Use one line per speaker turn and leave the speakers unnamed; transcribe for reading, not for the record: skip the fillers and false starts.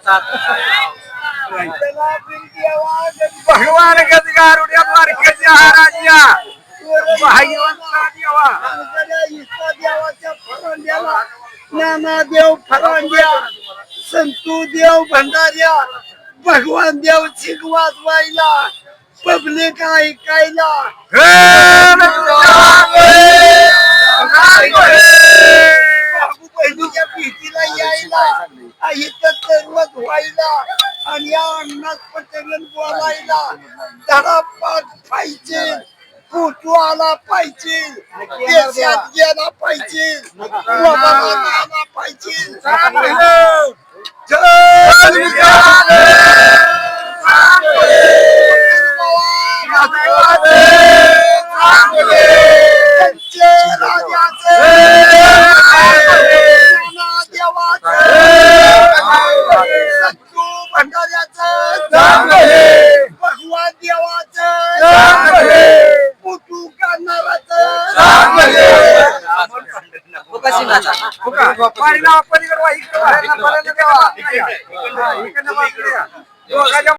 देवाचा
भगवान गजगारुड्या द्वारकेच्या राज्या भाग्यवंता देवा
देवाच्या फरांड्याला ज्ञानादेव फरांड्या संतू देव भंडाऱ्या भगवान देव चिक वाजवायला पब्लिक ऐकायला बाबू बहिणीच्या भीतीला यायला इथं सर्वच व्हायला आणि या अन्नात पचन बोलायला धडा पाठ पाहिजे फोटो आला पाहिजे देशात गेला पाहिजे लोकांना आला पाहिजे भगवान देवाचं फोटो काढणाराचं
पाणी लावा पलीकडे वा, इकडे वा. इकडनं देवा. इकडनं वा, इकडे या. दोघांच्या